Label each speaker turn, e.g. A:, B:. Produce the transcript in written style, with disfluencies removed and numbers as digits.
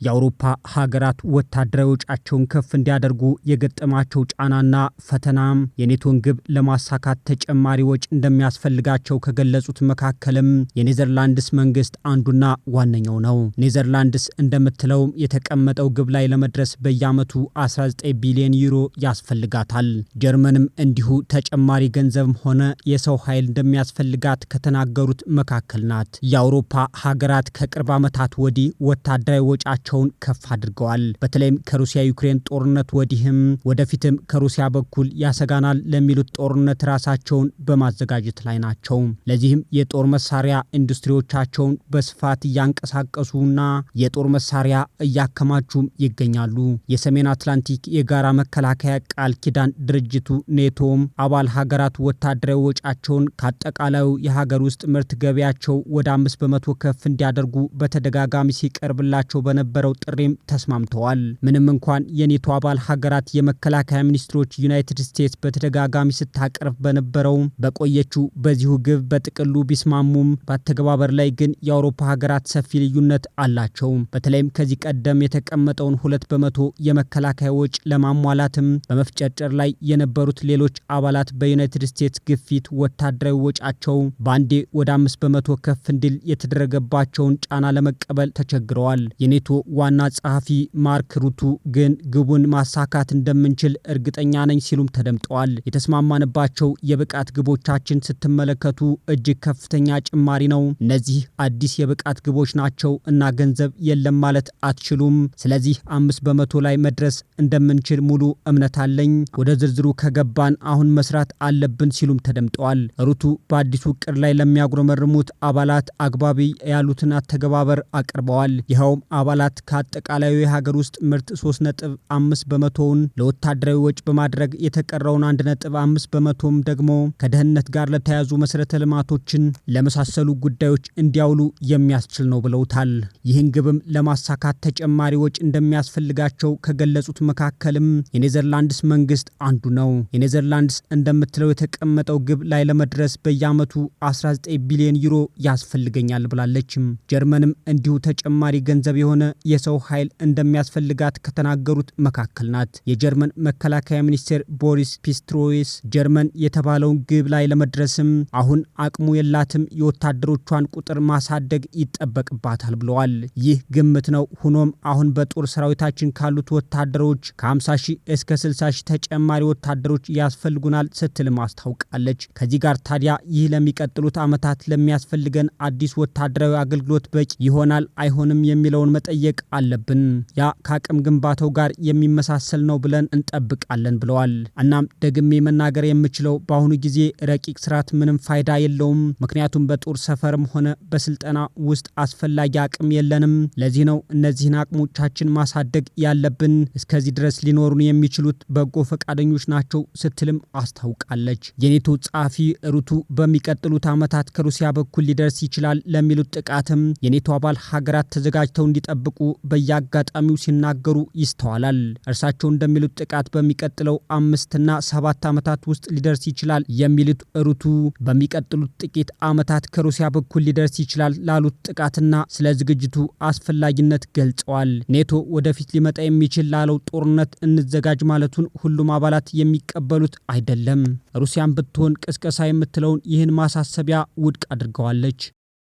A: የአውሮፓ ሀገራት ወታደራዊ ወጪያቸውን ከፍ እንዲያደርጉ የገጠማቸው ጫናና ፈተናም የኔቶን ግብ ለማሳካት ተጨማሪ ወጪ እንደሚያስፈልጋቸው ከገለጹት መካከልም የኔዘርላንድስ መንግስት አንዱና ዋነኛው ነው። ኔዘርላንድስ እንደምትለው የተቀመጠው ግብ ላይ ለመድረስ በየዓመቱ 19 ቢሊዮን ዩሮ ያስፈልጋታል። ጀርመንም እንዲሁ ተጨማሪ ገንዘብም ሆነ የሰው ኃይል እንደሚያስፈልጋት ከተናገሩት መካከል ናት። የአውሮፓ ሀገራት ከቅርብ ዓመታት ወዲህ ወታደራዊ ወጪያቸውን ከፍ አድርገዋል። በተለይም ከሩሲያ ዩክሬን ጦርነት ወዲህም ወደፊትም ከሩሲያ በኩል ያሰጋናል ለሚሉት ጦርነት ራሳቸውን በማዘጋጀት ላይ ናቸው። ለዚህም የጦር መሳሪያ ኢንዱስትሪዎቻቸውን በስፋት እያንቀሳቀሱና የጦር መሳሪያ እያከማቹም ይገኛሉ። የሰሜን አትላንቲክ የጋራ መከላከያ ቃል ኪዳን ድርጅቱ ኔቶም አባል ሀገራት ወታደራዊ ወጪያቸውን ከአጠቃላዩ የሀገር ውስጥ ምርት ገበያቸው ወደ 5 በመቶ ከፍ እንዲያደርጉ በተደጋጋሚ ሲቀርብላቸው በነበረው ጥሪም ተስማምተዋል። ምንም እንኳን የኔቶ አባል ሀገራት የመከላከያ ሚኒስትሮች ዩናይትድ ስቴትስ በተደጋጋሚ ስታቀርብ በነበረው በቆየችው በዚሁ ግብ በጥቅሉ ቢስማሙም በአተገባበር ላይ ግን የአውሮፓ ሀገራት ሰፊ ልዩነት አላቸው። በተለይም ከዚህ ቀደም የተቀመጠውን 2 በመቶ የመከላከያ ወጪ ለማሟላትም በመፍጨርጨር ላይ የነበሩት ሌሎች አባላት በዩናይትድ ስቴትስ ግፊት ወታደራዊ ወጪያቸው በአንዴ ወደ 5 በመቶ ከፍ እንዲል የተደረገባቸውን ጫና ለመቀበል ተቸግረዋል። የኔቶ ዋና ጸሐፊ ማርክ ሩቱ ግን ግቡን ማሳካት እንደምንችል እርግጠኛ ነኝ ሲሉም ተደምጠዋል። የተስማማንባቸው የብቃት ግቦቻችን ስትመለከቱ እጅግ ከፍተኛ ጭማሪ ነው። እነዚህ አዲስ የብቃት ግቦች ናቸው እና ገንዘብ የለም ማለት አትችሉም። ስለዚህ 5 በመቶ ላይ መድረስ እንደምንችል ሙሉ እምነት አለኝ። ወደ ዝርዝሩ ከገባን አሁን መስራት አለብን ሲሉም ተደምጠዋል። ሩቱ በአዲሱ እቅድ ላይ ለሚያጉረመርሙት አባላት አግባቢ ያሉትን አተገባበር አቅርበዋል። ይኸውም አባላት ከአጠቃላዩ የሀገር ውስጥ ምርት 3.5 በመቶውን ለወታደራዊ ወጪ በማድረግ የተቀረውን 1.5 በመቶም ደግሞ ከደህንነት ጋር ለተያዙ መሰረተ ልማቶችን ለመሳሰሉ ጉዳዮች እንዲያውሉ የሚያስችል ነው ብለውታል። ይህን ግብም ለማሳካት ተጨማሪ ወጪ እንደሚያስፈልጋቸው ከገለጹት መካከልም የኔዘርላንድስ መንግስት አንዱ ነው። የኔዘርላንድስ እንደምትለው የተቀመጠው ግብ ላይ ለመድረስ በየዓመቱ 19 ቢሊዮን ዩሮ ያስፈልገኛል ብላለች። ጀርመንም እንዲሁ ተጨማሪ ገንዘብ የሆነ የሰው ኃይል እንደሚያስፈልጋት ከተናገሩት መካከል ናት። የጀርመን መከላከያ ሚኒስቴር ቦሪስ ፒስትሮይስ ጀርመን የተባለውን ግብ ላይ ለመድረስም አሁን አቅሙ የላትም፣ የወታደሮቿን ቁጥር ማሳደግ ይጠበቅባታል ብለዋል። ይህ ግምት ነው። ሆኖም አሁን በጦር ሰራዊታችን ካሉት ወታደሮች ከ50 ሺህ እስከ 60 ሺህ ተጨማሪ ወታደሮች ያስፈልጉናል ስትልም አስታውቃለች። ከዚህ ጋር ታዲያ ይህ ለሚቀጥሉት ዓመታት ለሚያስፈልገን አዲስ ወታደራዊ አገልግሎት በቂ ይሆናል አይሆንም የሚለውን መጠየቅ አለብን። ያ ከአቅም ግንባታው ጋር የሚመሳሰል ነው ብለን እንጠብቃለን ብለዋል። እናም ደግሜ መናገር የምችለው በአሁኑ ጊዜ ረቂቅ ስርዓት ምንም ፋይዳ የለውም፣ ምክንያቱም በጦር ሰፈርም ሆነ በስልጠና ውስጥ አስፈላጊ አቅም የለንም። ለዚህ ነው እነዚህን አቅሞቻችን ማሳደግ ያለብን። እስከዚህ ድረስ ሊኖሩን የሚችሉት በጎ ፈቃደኞች ናቸው ስትልም አስታውቃለች። የኔቶ ጸሐፊ ሩቱ በሚቀጥሉት ዓመታት ከሩሲያ በኩል ሊደርስ ይችላል ለሚሉት ጥቃትም የኔቶ አባል ሀገራት ተዘጋጅተው እንዲጠብቁ በየአጋጣሚው ሲናገሩ ይስተዋላል። እርሳቸው እንደሚሉት ጥቃት በሚቀጥለው 5 እና 7 ዓመታት ውስጥ ሊደርስ ይችላል የሚሉት ሩቱ በሚቀጥሉት ጥቂት ዓመታት ከሩሲያ በኩል ሊደርስ ይችላል ላሉት ጥቃትና ስለ ዝግጅቱ አስፈላጊነት ገልጸዋል። ኔቶ ወደፊት ሊመጣ የሚችል ላለው ጦርነት እንዘጋጅ ማለቱን ሁሉም አባላት የሚቀበሉት አይደለም። ሩሲያን ብትሆን ቅስቀሳ የምትለውን ይህን ማሳሰቢያ ውድቅ አድርገዋለች።